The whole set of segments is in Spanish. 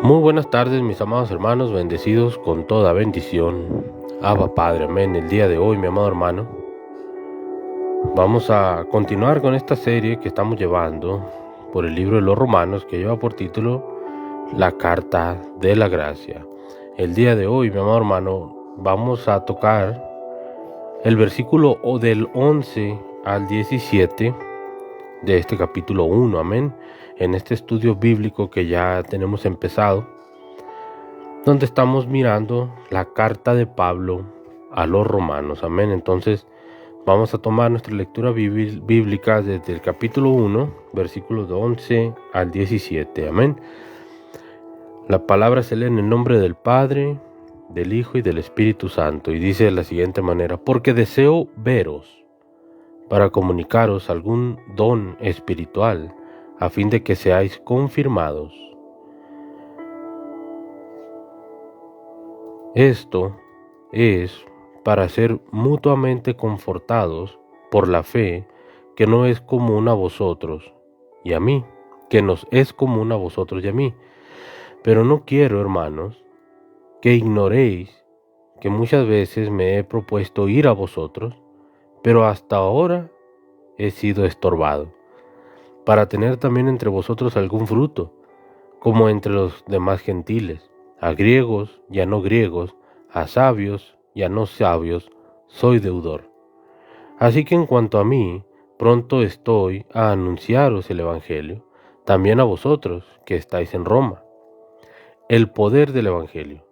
Muy buenas tardes, mis amados hermanos, bendecidos con toda bendición. Abba Padre, amén. El día de hoy, mi amado hermano, vamos a continuar con esta serie que estamos llevando por el libro de los Romanos, que lleva por título La Carta de la Gracia. El día de hoy, mi amado hermano, vamos a tocar el versículo del 11 al 17 de este capítulo 1, amén, en este estudio bíblico que ya tenemos empezado, donde estamos mirando la carta de Pablo a los romanos, amén. Entonces vamos a tomar nuestra lectura bíblica desde el capítulo 1, versículos de 11 al 17, amén. La palabra se lee en el nombre del Padre, del Hijo y del Espíritu Santo, y dice de la siguiente manera: porque deseo veros para comunicaros algún don espiritual, a fin de que seáis confirmados. Esto es para ser mutuamente confortados por la fe que no es común a vosotros y a mí, que nos es común a vosotros y a mí. Pero no quiero, hermanos, que ignoréis que muchas veces me he propuesto ir a vosotros, pero hasta ahora he sido estorbado, para tener también entre vosotros algún fruto, como entre los demás gentiles, a griegos y a no griegos, a sabios y a no sabios, soy deudor. Así que en cuanto a mí, pronto estoy a anunciaros el Evangelio, también a vosotros que estáis en Roma. El poder del Evangelio,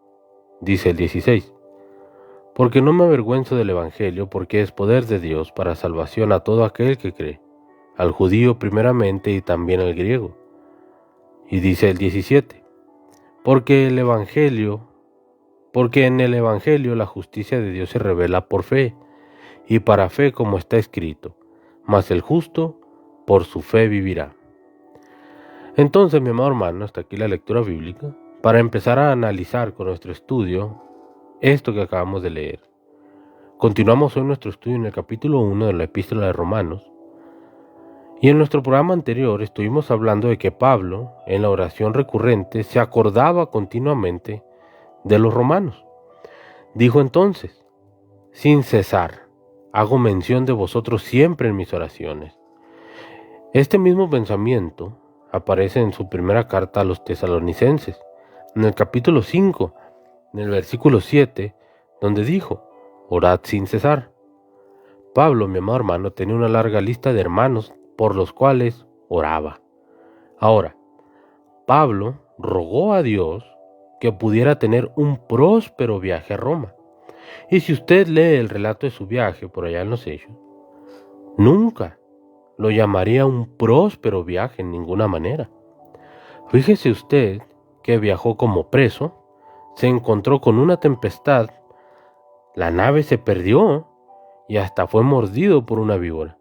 dice el 16. Porque no me avergüenzo del Evangelio, porque es poder de Dios para salvación a todo aquel que cree, al judío primeramente y también al griego. Y dice el 17. Porque en el Evangelio la justicia de Dios se revela por fe, y para fe, como está escrito: mas el justo por su fe vivirá. Entonces, mi amado hermano, hasta aquí la lectura bíblica, para empezar a analizar con nuestro estudio esto que acabamos de leer. Continuamos hoy nuestro estudio en el capítulo 1 de la Epístola de Romanos, y en nuestro programa anterior estuvimos hablando de que Pablo, en la oración recurrente, se acordaba continuamente de los romanos. Dijo entonces: sin cesar, hago mención de vosotros siempre en mis oraciones. Este mismo pensamiento aparece en su primera carta a los tesalonicenses, en el capítulo 5, en el versículo 7, donde dijo: orad sin cesar. Pablo, mi amado hermano, tenía una larga lista de hermanos por los cuales oraba. Ahora, Pablo rogó a Dios que pudiera tener un próspero viaje a Roma. Y si usted lee el relato de su viaje por allá en los Hechos, nunca lo llamaría un próspero viaje en ninguna manera. Fíjese usted que viajó como preso, se encontró con una tempestad, la nave se perdió y hasta fue mordido por una víbora.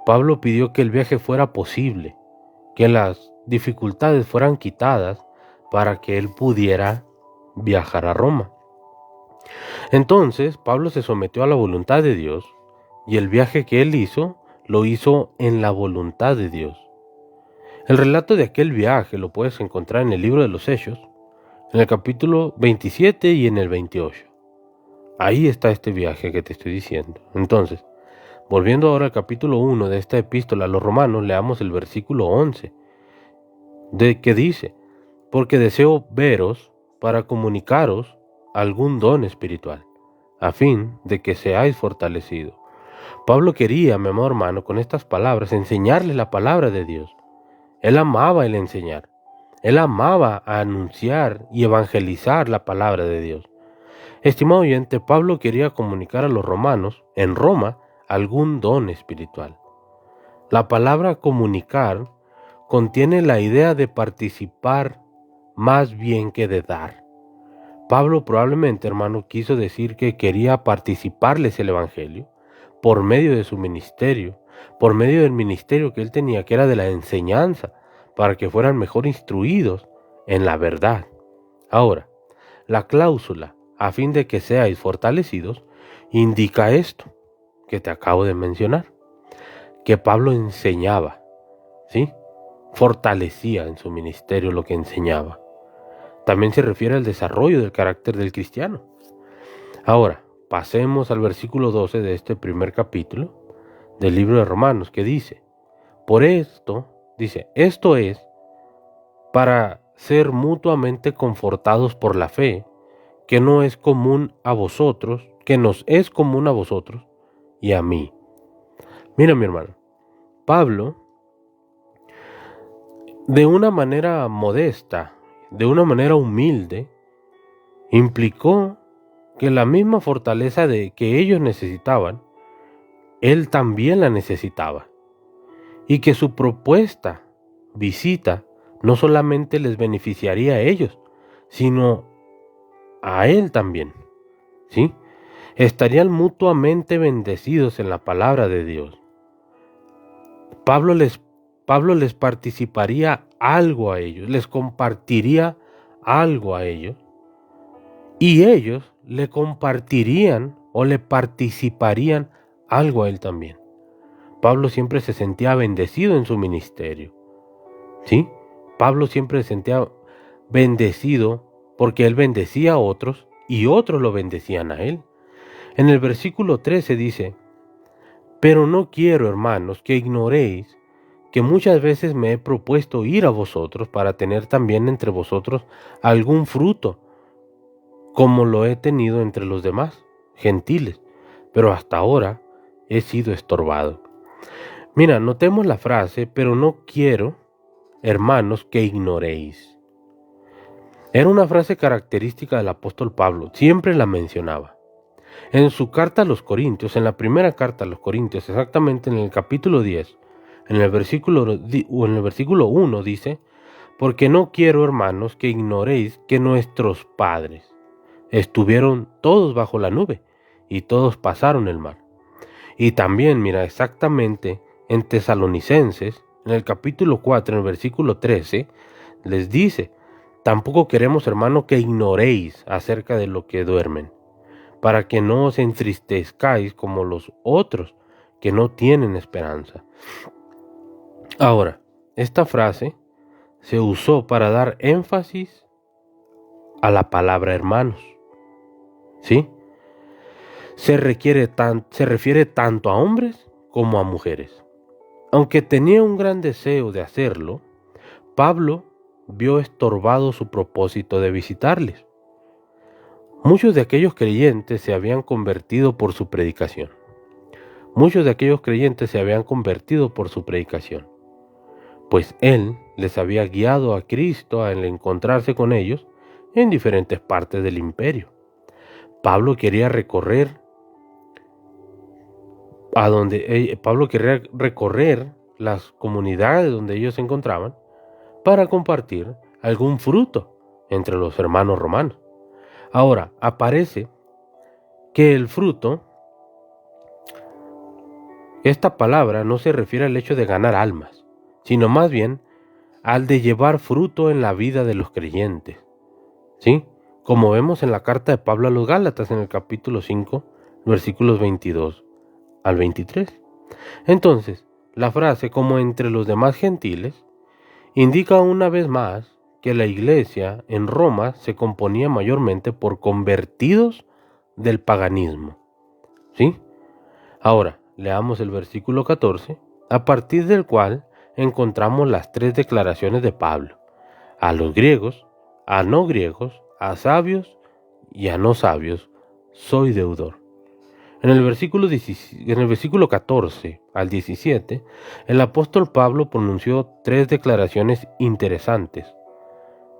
Pablo pidió que el viaje fuera posible, que las dificultades fueran quitadas para que él pudiera viajar a Roma. Entonces Pablo se sometió a la voluntad de Dios, y el viaje que él hizo, lo hizo en la voluntad de Dios. El relato de aquel viaje lo puedes encontrar en el libro de los Hechos, en el capítulo 27 y en el 28. Ahí está este viaje que te estoy diciendo. Entonces, volviendo ahora al capítulo 1 de esta epístola a los romanos, leamos el versículo 11, de que dice: porque deseo veros para comunicaros algún don espiritual, a fin de que seáis fortalecidos. Pablo quería, mi amado hermano, con estas palabras enseñarle la palabra de Dios. Él amaba el enseñar. Él amaba anunciar y evangelizar la palabra de Dios. Estimado oyente, Pablo quería comunicar a los romanos en Roma algún don espiritual. La palabra comunicar contiene la idea de participar más bien que de dar. Pablo probablemente, hermano, quiso decir que quería participarles el evangelio por medio de su ministerio, por medio del ministerio que él tenía, que era de la enseñanza, para que fueran mejor instruidos en la verdad. Ahora, la cláusula, a fin de que seáis fortalecidos, indica esto que te acabo de mencionar, que Pablo enseñaba, ¿sí? Fortalecía en su ministerio lo que enseñaba. también se refiere al desarrollo del carácter del cristiano. Ahora, pasemos al versículo 12 de este primer capítulo del libro de Romanos, que dice, por esto, dice, esto es para ser mutuamente confortados por la fe, que no es común a vosotros, que nos es común a vosotros y a mí. Mira, mi hermano, Pablo, de una manera modesta, de una manera humilde, implicó que la misma fortaleza que ellos necesitaban, él también la necesitaba, y que su propuesta, visita, no solamente les beneficiaría a ellos, sino a él también, ¿sí? Estarían mutuamente bendecidos en la palabra de Dios. Pablo les participaría algo a ellos, les compartiría algo a ellos, y ellos le compartirían o le participarían algo a él también. Pablo siempre se sentía bendecido en su ministerio, ¿sí? Pablo siempre se sentía bendecido porque él bendecía a otros y otros lo bendecían a él. En el versículo 13 dice, pero no quiero, hermanos, que ignoréis que muchas veces me he propuesto ir a vosotros para tener también entre vosotros algún fruto, como lo he tenido entre los demás gentiles, pero hasta ahora he sido estorbado. Mira, notemos la frase, pero no quiero, hermanos, que ignoréis. Era una frase característica del apóstol Pablo, siempre la mencionaba. En su carta a los Corintios, en la primera carta a los Corintios, exactamente en el capítulo 10, en el versículo 1 dice, porque no quiero, hermanos, que ignoréis que nuestros padres estuvieron todos bajo la nube y todos pasaron el mar. Y también, mira, exactamente en Tesalonicenses, en el capítulo 4, en el versículo 13, les dice, tampoco queremos, hermano, que ignoréis acerca de lo que duermen, para que no os entristezcáis como los otros que no tienen esperanza. Ahora, esta frase se usó para dar énfasis a la palabra hermanos, ¿sí? Se refiere tanto a hombres como a mujeres. Aunque tenía un gran deseo de hacerlo, Pablo vio estorbado su propósito de visitarles. Muchos de aquellos creyentes se habían convertido por su predicación. Pues él les había guiado a Cristo al encontrarse con ellos en diferentes partes del imperio. Pablo quería recorrer las comunidades donde ellos se encontraban para compartir algún fruto entre los hermanos romanos. Ahora, aparece que el fruto, esta palabra no se refiere al hecho de ganar almas, sino más bien al de llevar fruto en la vida de los creyentes, ¿sí? Como vemos en la carta de Pablo a los Gálatas en el capítulo 5, versículos 22 al 23. Entonces, la frase como entre los demás gentiles indica una vez más que la iglesia en Roma se componía mayormente por convertidos del paganismo, ¿sí? Ahora, leamos el versículo 14, a partir del cual encontramos las tres declaraciones de Pablo: a los griegos, a no griegos, a sabios y a no sabios, soy deudor. En el versículo 14 al 17, el apóstol Pablo pronunció tres declaraciones interesantes.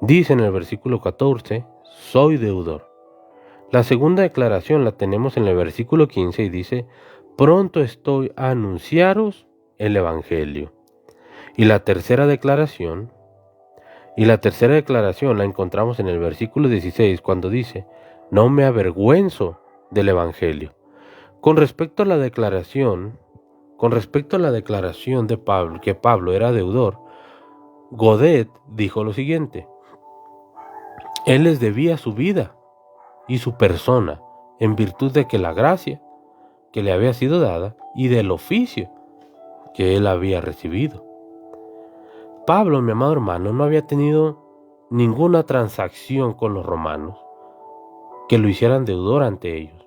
Dice en el versículo 14, soy deudor. La segunda declaración la tenemos en el versículo 15 y dice, pronto estoy a anunciaros el evangelio. Y la tercera declaración la encontramos en el versículo 16 cuando dice, no me avergüenzo del evangelio. Con respecto a la declaración de Pablo, que Pablo era deudor, Godet dijo lo siguiente: él les debía su vida y su persona en virtud de que la gracia que le había sido dada y del oficio que él había recibido. Pablo, mi amado hermano, no había tenido ninguna transacción con los romanos que lo hicieran deudor ante ellos,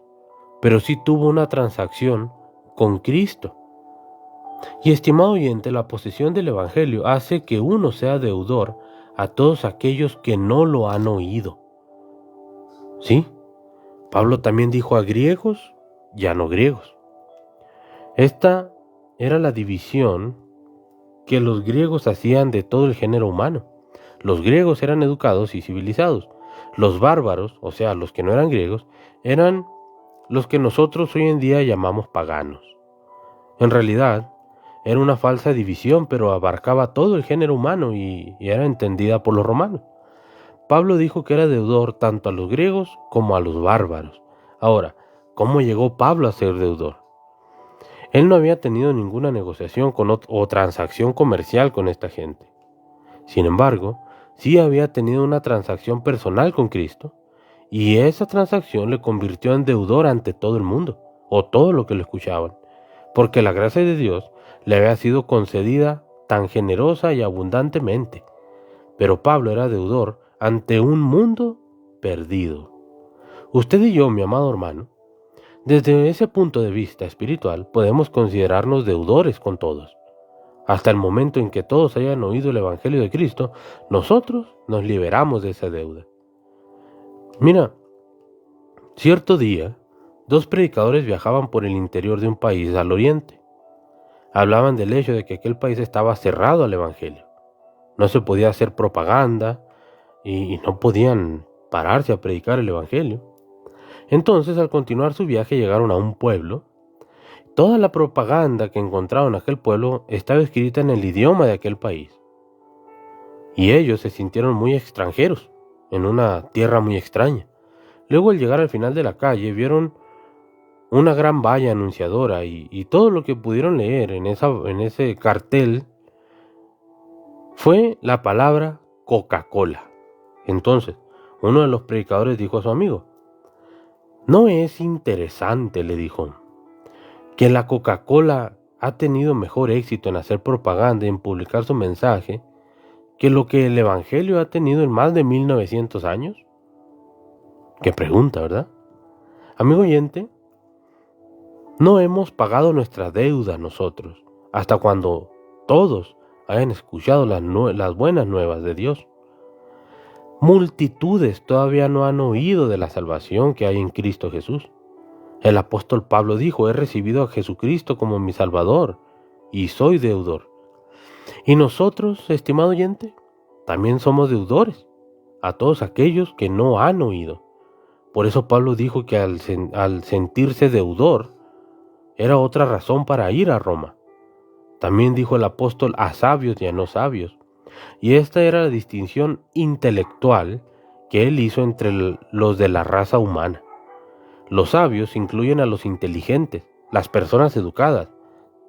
pero sí tuvo una transacción con Cristo. Y estimado oyente, la posesión del Evangelio hace que uno sea deudor a todos aquellos que no lo han oído. ¿Sí? Pablo también dijo a griegos y a no griegos. Esta era la división que los griegos hacían de todo el género humano. Los griegos eran educados y civilizados. Los bárbaros, o sea, los que no eran griegos, eran los que nosotros hoy en día llamamos paganos. En realidad, era una falsa división, pero abarcaba todo el género humano y era entendida por los romanos. Pablo dijo que era deudor tanto a los griegos como a los bárbaros. Ahora, ¿cómo llegó Pablo a ser deudor? Él no había tenido ninguna negociación o transacción comercial con esta gente. Sin embargo, sí había tenido una transacción personal con Cristo, y esa transacción le convirtió en deudor ante todo el mundo, o todo lo que lo escuchaban, porque la gracia de Dios le había sido concedida tan generosa y abundantemente. Pero Pablo era deudor ante un mundo perdido. Usted y yo, mi amado hermano, desde ese punto de vista espiritual, podemos considerarnos deudores con todos. Hasta el momento en que todos hayan oído el Evangelio de Cristo, nosotros nos liberamos de esa deuda. Mira, cierto día, dos predicadores viajaban por el interior de un país al oriente. Hablaban del hecho de que aquel país estaba cerrado al Evangelio. No se podía hacer propaganda y no podían pararse a predicar el Evangelio. Entonces, al continuar su viaje, llegaron a un pueblo. Toda la propaganda que encontraron en aquel pueblo estaba escrita en el idioma de aquel país. Y ellos se sintieron muy extranjeros, en una tierra muy extraña. Luego, al llegar al final de la calle, vieron una gran valla anunciadora y todo lo que pudieron leer en ese cartel fue la palabra Coca-Cola. Entonces, uno de los predicadores dijo a su amigo: ¿no es interesante, le dijo, que la Coca-Cola ha tenido mejor éxito en hacer propaganda y en publicar su mensaje que lo que el Evangelio ha tenido en más de 1900 años? Qué pregunta, ¿verdad? Amigo oyente, no hemos pagado nuestra deuda nosotros, hasta cuando todos hayan escuchado las buenas nuevas de Dios. Multitudes todavía no han oído de la salvación que hay en Cristo Jesús. El apóstol Pablo dijo: he recibido a Jesucristo como mi Salvador y soy deudor. Y nosotros, estimado oyente, también somos deudores a todos aquellos que no han oído. Por eso Pablo dijo que al sentirse deudor era otra razón para ir a Roma. También dijo el apóstol a sabios y a no sabios. Y esta era la distinción intelectual que él hizo entre los de la raza humana. Los sabios incluyen a los inteligentes, las personas educadas,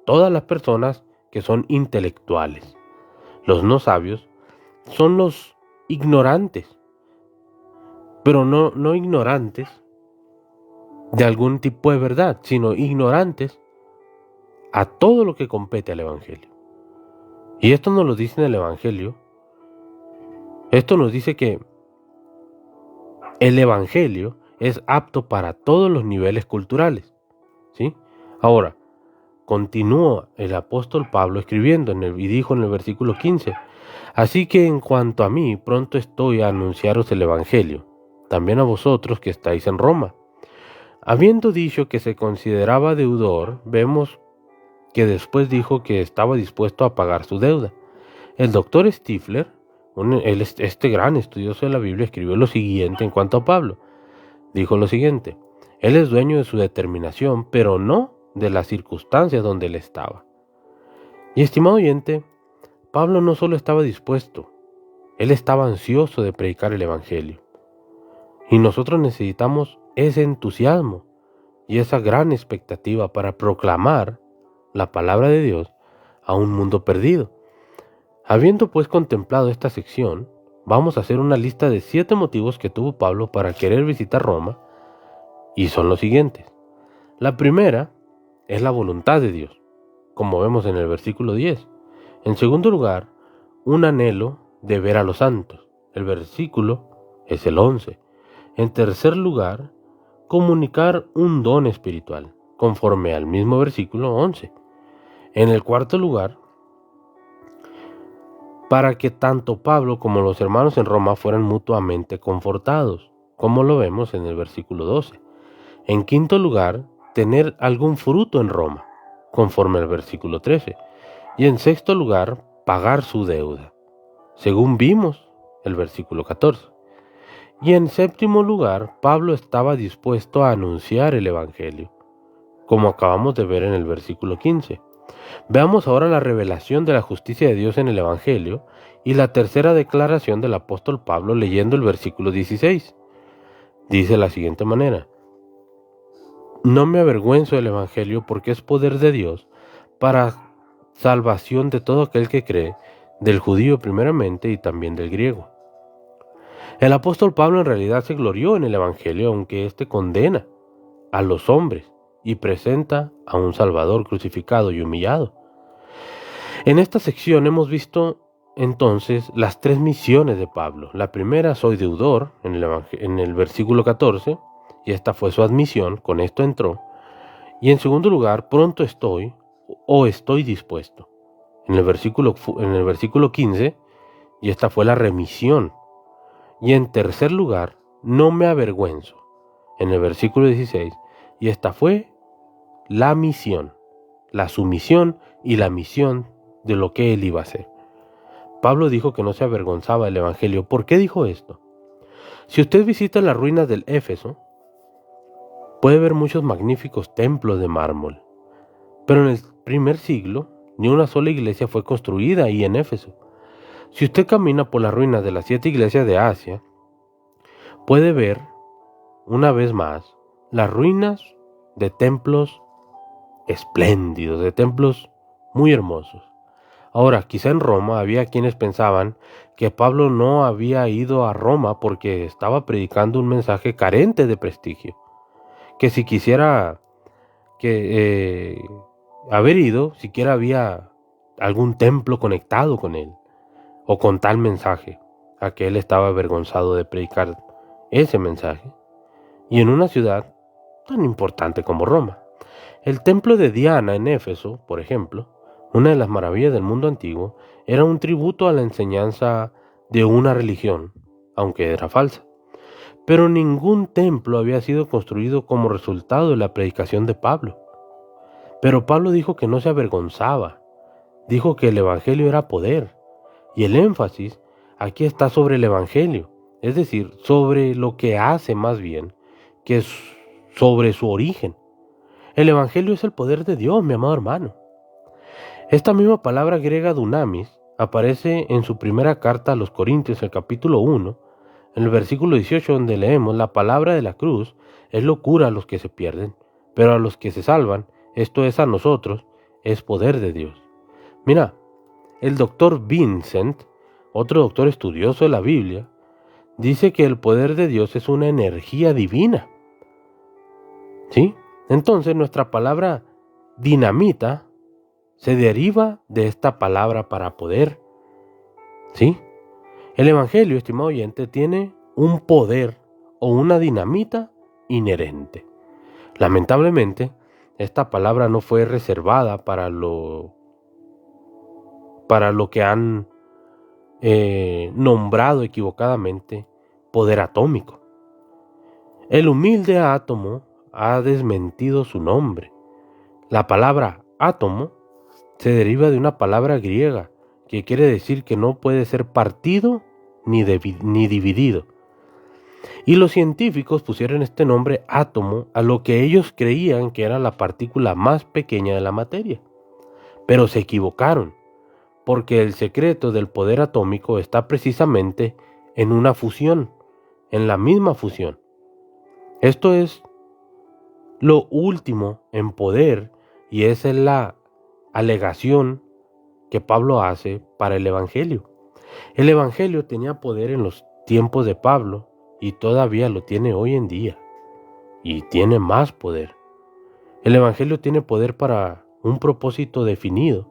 todas las personas que son intelectuales. Los no sabios son los ignorantes, pero no ignorantes de algún tipo de verdad, sino ignorantes a todo lo que compete al Evangelio. Y esto nos lo dice en el Evangelio. Esto nos dice que el Evangelio es apto para todos los niveles culturales, ¿sí? Ahora, continúa el apóstol Pablo escribiendo y dijo en el versículo 15: así que en cuanto a mí, pronto estoy a anunciaros el Evangelio, también a vosotros que estáis en Roma. Habiendo dicho que se consideraba deudor, vemos que después dijo que estaba dispuesto a pagar su deuda. El doctor Stifler, este gran estudioso de la Biblia, escribió lo siguiente en cuanto a Pablo. Dijo lo siguiente: él es dueño de su determinación, pero no de las circunstancias donde él estaba. Y estimado oyente, Pablo no solo estaba dispuesto, él estaba ansioso de predicar el Evangelio. Y nosotros necesitamos ese entusiasmo y esa gran expectativa para proclamar la palabra de Dios a un mundo perdido. Habiendo pues contemplado esta sección, vamos a hacer una lista de 7 motivos que tuvo Pablo para querer visitar Roma, y son los siguientes. La primera es la voluntad de Dios, como vemos en el versículo 10. En segundo lugar, un anhelo de ver a los santos. El versículo es el 11. En tercer lugar, comunicar un don espiritual, conforme al mismo versículo 11. En el cuarto lugar, para que tanto Pablo como los hermanos en Roma fueran mutuamente confortados, como lo vemos en el versículo 12. En quinto lugar, tener algún fruto en Roma, conforme al versículo 13. Y en sexto lugar, pagar su deuda, según vimos el versículo 14. Y en séptimo lugar, Pablo estaba dispuesto a anunciar el Evangelio, como acabamos de ver en el versículo 15. Veamos ahora la revelación de la justicia de Dios en el Evangelio y la tercera declaración del apóstol Pablo leyendo el versículo 16. Dice de la siguiente manera: no me avergüenzo del Evangelio porque es poder de Dios para salvación de todo aquel que cree, del judío primeramente y también del griego. El apóstol Pablo en realidad se glorió en el Evangelio, aunque éste condena a los hombres y presenta a un Salvador crucificado y humillado. En esta sección hemos visto entonces las tres misiones de Pablo. La primera, soy deudor, en el versículo 14, y esta fue su admisión, con esto entró. Y en segundo lugar, pronto estoy o estoy dispuesto, en el versículo 15, y esta fue la remisión. Y en tercer lugar, no me avergüenzo, en el versículo 16, y esta fue la misión, la sumisión y la misión de lo que él iba a hacer. Pablo dijo que no se avergonzaba del Evangelio. ¿Por qué dijo esto? Si usted visita las ruinas del Éfeso, puede ver muchos magníficos templos de mármol, pero en el primer siglo ni una sola iglesia fue construida ahí en Éfeso. Si usted camina por las ruinas de las 7 iglesias de Asia, puede ver, una vez más, las ruinas de templos espléndidos, de templos muy hermosos. Ahora, quizá en Roma había quienes pensaban que Pablo no había ido a Roma porque estaba predicando un mensaje carente de prestigio, que si quisiera haber ido, siquiera había algún templo conectado con él, o con tal mensaje, a que él estaba avergonzado de predicar ese mensaje, y en una ciudad tan importante como Roma. El templo de Diana en Éfeso, por ejemplo, una de las maravillas del mundo antiguo, era un tributo a la enseñanza de una religión, aunque era falsa. Pero ningún templo había sido construido como resultado de la predicación de Pablo. Pero Pablo dijo que no se avergonzaba, dijo que el Evangelio era poder, y el énfasis aquí está sobre el Evangelio, es decir, sobre lo que hace más bien, que es sobre su origen. El Evangelio es el poder de Dios, mi amado hermano. Esta misma palabra griega dunamis aparece en su primera carta a los Corintios, el capítulo 1, en el versículo 18, donde leemos: la palabra de la cruz es locura a los que se pierden, pero a los que se salvan, esto es a nosotros, es poder de Dios. Mira, el doctor Vincent, otro doctor estudioso de la Biblia, dice que el poder de Dios es una energía divina. ¿Sí? Entonces nuestra palabra dinamita se deriva de esta palabra para poder. ¿Sí? El Evangelio, estimado oyente, tiene un poder o una dinamita inherente. Lamentablemente, esta palabra no fue reservada para lo que han nombrado equivocadamente poder atómico. El humilde átomo ha desmentido su nombre. La palabra átomo se deriva de una palabra griega que quiere decir que no puede ser partido ni dividido. Y los científicos pusieron este nombre átomo a lo que ellos creían que era la partícula más pequeña de la materia. Pero se equivocaron, porque el secreto del poder atómico está precisamente en una fusión, en la misma fusión. Esto es lo último en poder, y esa es la alegación que Pablo hace para el Evangelio. El Evangelio tenía poder en los tiempos de Pablo y todavía lo tiene hoy en día, y tiene más poder. El Evangelio tiene poder para un propósito definido.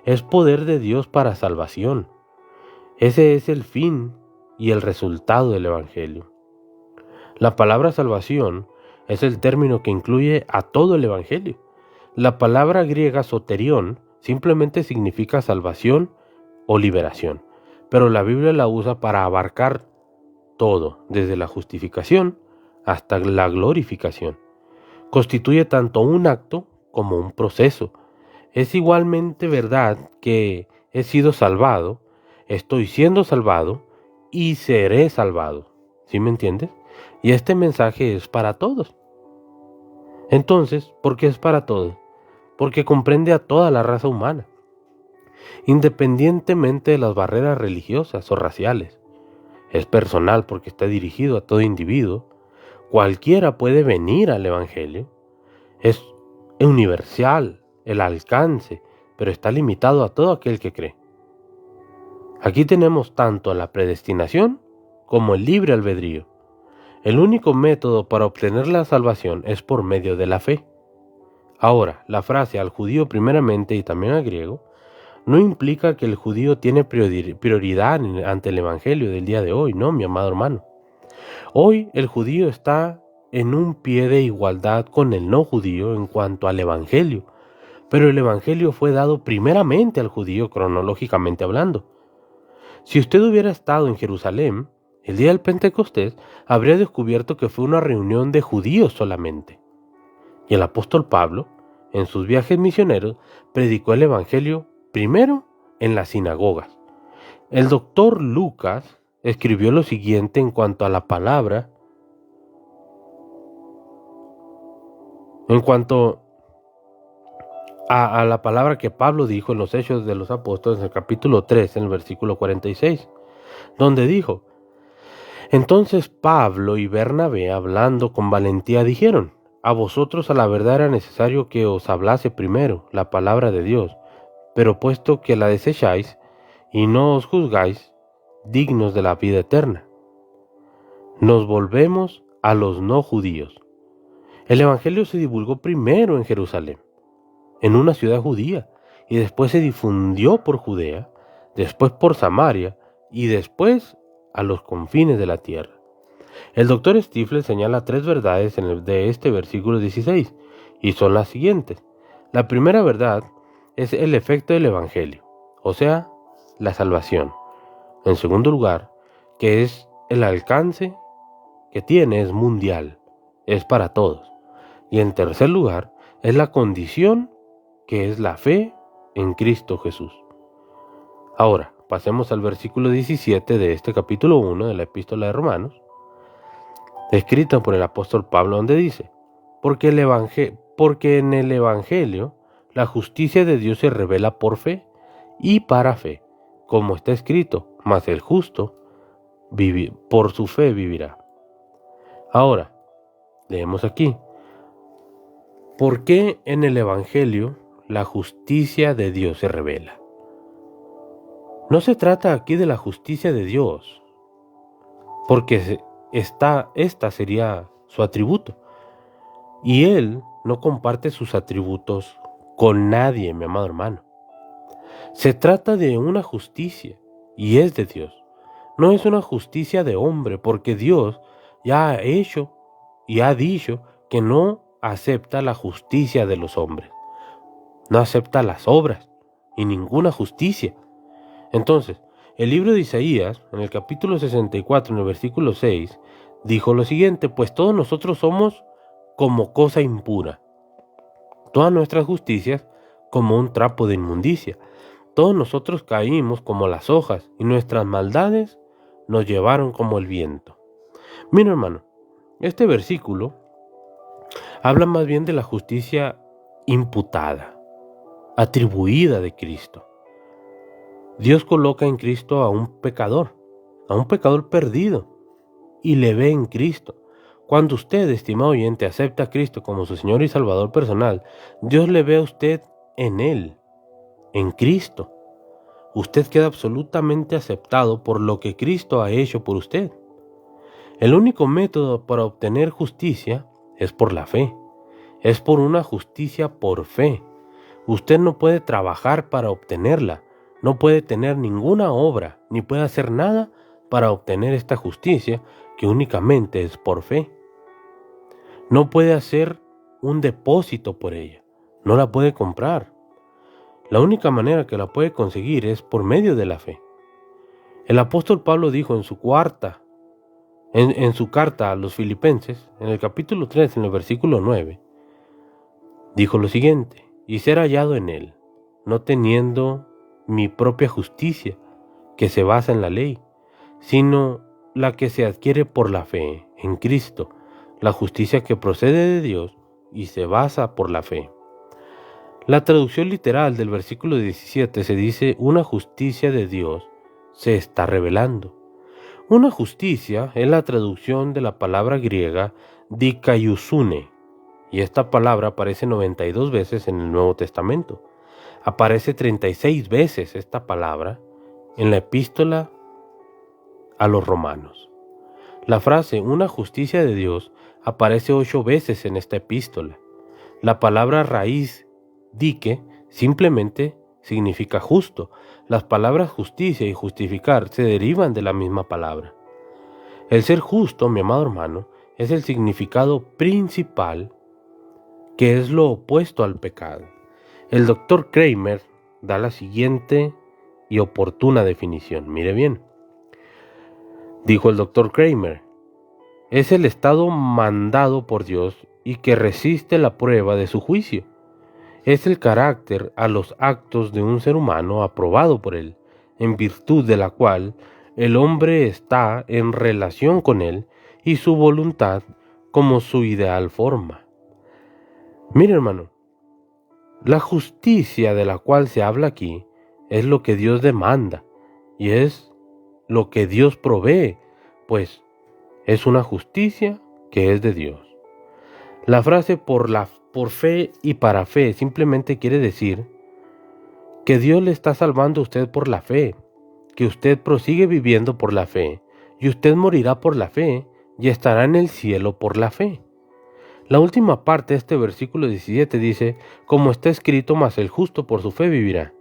Es poder de Dios para salvación. Ese es el fin y el resultado del Evangelio. La palabra salvación es el término que incluye a todo el Evangelio. La palabra griega soterión simplemente significa salvación o liberación, pero la Biblia la usa para abarcar todo, desde la justificación hasta la glorificación. Constituye tanto un acto como un proceso. Es igualmente verdad que he sido salvado, estoy siendo salvado y seré salvado. ¿Sí me entiendes? Y este mensaje es para todos. Entonces, ¿por qué es para todos? Porque comprende a toda la raza humana, independientemente de las barreras religiosas o raciales. Es personal porque está dirigido a todo individuo. Cualquiera puede venir al Evangelio. Es universal el alcance, pero está limitado a todo aquel que cree. Aquí tenemos tanto la predestinación como el libre albedrío. El único método para obtener la salvación es por medio de la fe. Ahora, la frase al judío primeramente y también al griego no implica que el judío tiene prioridad ante el Evangelio del día de hoy, no, mi amado hermano. Hoy el judío está en un pie de igualdad con el no judío en cuanto al Evangelio, pero el Evangelio fue dado primeramente al judío cronológicamente hablando. Si usted hubiera estado en Jerusalén el día del Pentecostés, habría descubierto que fue una reunión de judíos solamente. Y el apóstol Pablo, en sus viajes misioneros, predicó el Evangelio primero en las sinagogas. El doctor Lucas escribió lo siguiente en cuanto a la palabra, a la palabra que Pablo dijo en los Hechos de los Apóstoles, en el capítulo 3, en el versículo 46, donde dijo: entonces Pablo y Bernabé, hablando con valentía, dijeron: a vosotros a la verdad era necesario que os hablase primero la palabra de Dios, pero puesto que la desecháis y no os juzgáis dignos de la vida eterna, nos volvemos a los no judíos. El Evangelio se divulgó primero en Jerusalén, en una ciudad judía, y después se difundió por Judea, después por Samaria y después a los confines de la tierra. El doctor Stifler señala 3 verdades de este versículo 16, y son las siguientes. La primera verdad es el efecto del Evangelio, o sea, la salvación. En segundo lugar, que es el alcance que tiene, es mundial, es para todos. Y en tercer lugar, es la condición, que es la fe en Cristo Jesús. Ahora, pasemos al versículo 17 de este capítulo 1 de la Epístola de Romanos, escrita por el apóstol Pablo, donde dice: porque en el Evangelio la justicia de Dios se revela por fe y para fe, como está escrito: mas el justo por su fe vivirá. Ahora, leemos aquí: ¿por qué en el Evangelio la justicia de Dios se revela? No se trata aquí de la justicia de Dios, porque esta sería su atributo, y Él no comparte sus atributos con nadie, mi amado hermano. Se trata de una justicia, y es de Dios. No es una justicia de hombre, porque Dios ya ha hecho y ha dicho que no acepta la justicia de los hombres. No acepta las obras y ninguna justicia. Entonces, el libro de Isaías, en el capítulo 64, en el versículo 6, dijo lo siguiente: pues todos nosotros somos como cosa impura, todas nuestras justicias como un trapo de inmundicia. Todos nosotros caímos como las hojas, y nuestras maldades nos llevaron como el viento. Mira, hermano, este versículo habla más bien de la justicia imputada, atribuida de Cristo. Dios coloca en Cristo a un pecador perdido, y le ve en Cristo. Cuando usted, estimado oyente, acepta a Cristo como su Señor y Salvador personal, Dios le ve a usted en Él, en Cristo. Usted queda absolutamente aceptado por lo que Cristo ha hecho por usted. El único método para obtener justicia es por la fe. Es por una justicia por fe. Usted no puede trabajar para obtenerla. No puede tener ninguna obra, ni puede hacer nada para obtener esta justicia que únicamente es por fe. No puede hacer un depósito por ella, no la puede comprar. La única manera que la puede conseguir es por medio de la fe. El apóstol Pablo dijo en su carta a los Filipenses, en el capítulo 3, en el versículo 9, dijo lo siguiente: y ser hallado en él, no teniendo mi propia justicia, que se basa en la ley, sino la que se adquiere por la fe en Cristo, la justicia que procede de Dios y se basa por la fe. La traducción literal del versículo 17 se dice: una justicia de Dios se está revelando. Una justicia es la traducción de la palabra griega dikaiosune, y esta palabra aparece 92 veces en el Nuevo Testamento. Aparece 36 veces esta palabra en la epístola a los Romanos. La frase una justicia de Dios aparece 8 veces en esta epístola. La palabra raíz dike simplemente significa justo. Las palabras justicia y justificar se derivan de la misma palabra. El ser justo, mi amado hermano, es el significado principal, que es lo opuesto al pecado. El Dr. Kramer da la siguiente y oportuna definición. Mire bien. Dijo el Dr. Kramer: es el estado mandado por Dios y que resiste la prueba de su juicio. Es el carácter a los actos de un ser humano aprobado por él, en virtud de la cual el hombre está en relación con él y su voluntad como su ideal forma. Mire, hermano, la justicia de la cual se habla aquí es lo que Dios demanda y es lo que Dios provee, pues es una justicia que es de Dios. La frase por fe y para fe simplemente quiere decir que Dios le está salvando a usted por la fe, que usted prosigue viviendo por la fe, y usted morirá por la fe y estará en el cielo por la fe. La última parte de este versículo 17 dice: como está escrito, mas el justo por su fe vivirá.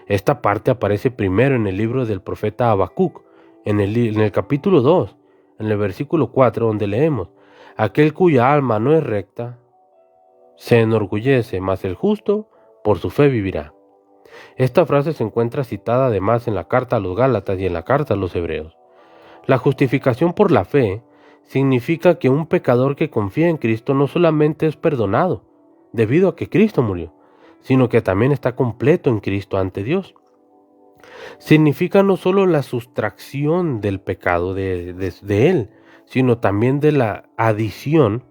Esta parte aparece primero en el libro del profeta Habacuc, en el capítulo 2, en el versículo 4, donde leemos: aquel cuya alma no es recta se enorgullece, mas el justo por su fe vivirá. Esta frase se encuentra citada además en la carta a los Gálatas y en la carta a los Hebreos. La justificación por la fe significa que un pecador que confía en Cristo no solamente es perdonado, debido a que Cristo murió, sino que también está completo en Cristo ante Dios. Significa no solo la sustracción del pecado de él, sino también de la adición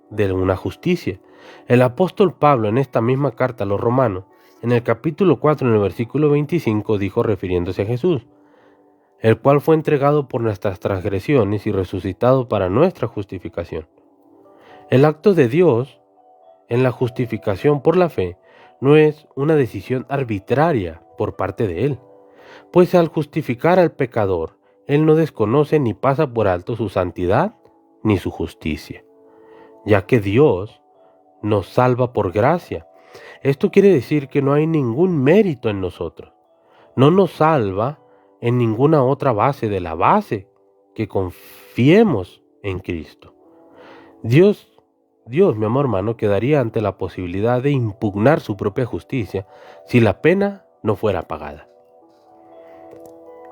de una justicia. El apóstol Pablo, en esta misma carta a los Romanos, en el capítulo 4, en el versículo 25, dijo, refiriéndose a Jesús: el cual fue entregado por nuestras transgresiones y resucitado para nuestra justificación. El acto de Dios en la justificación por la fe no es una decisión arbitraria por parte de Él, pues al justificar al pecador, Él no desconoce ni pasa por alto su santidad ni su justicia, ya que Dios nos salva por gracia. Esto quiere decir que no hay ningún mérito en nosotros. No nos salva en ninguna otra base de la base que confiemos en Cristo. Dios, mi amor hermano, quedaría ante la posibilidad de impugnar su propia justicia si la pena no fuera pagada.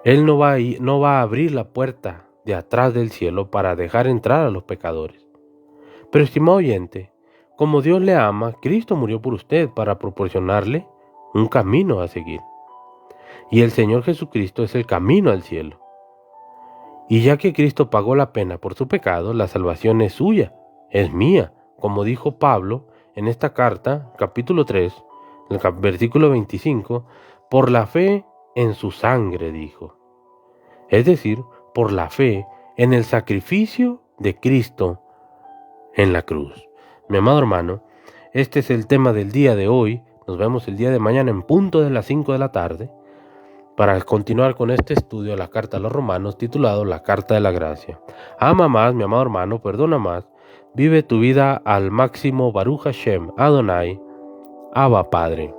Él no va a abrir la puerta de atrás del cielo para dejar entrar a los pecadores. Pero, estimado oyente, como Dios le ama, Cristo murió por usted para proporcionarle un camino a seguir. Y el Señor Jesucristo es el camino al cielo. Y ya que Cristo pagó la pena por su pecado, la salvación es suya, es mía, como dijo Pablo en esta carta, capítulo 3, el versículo 25, por la fe en su sangre, dijo. Es decir, por la fe en el sacrificio de Cristo en la cruz. Mi amado hermano, este es el tema del día de hoy. Nos vemos el día de mañana en punto de las 5 de la tarde para continuar con este estudio de la carta a los Romanos titulado La Carta de la Gracia. Ama más, mi amado hermano, perdona más, vive tu vida al máximo. Baruch Hashem, Adonai, Abba Padre.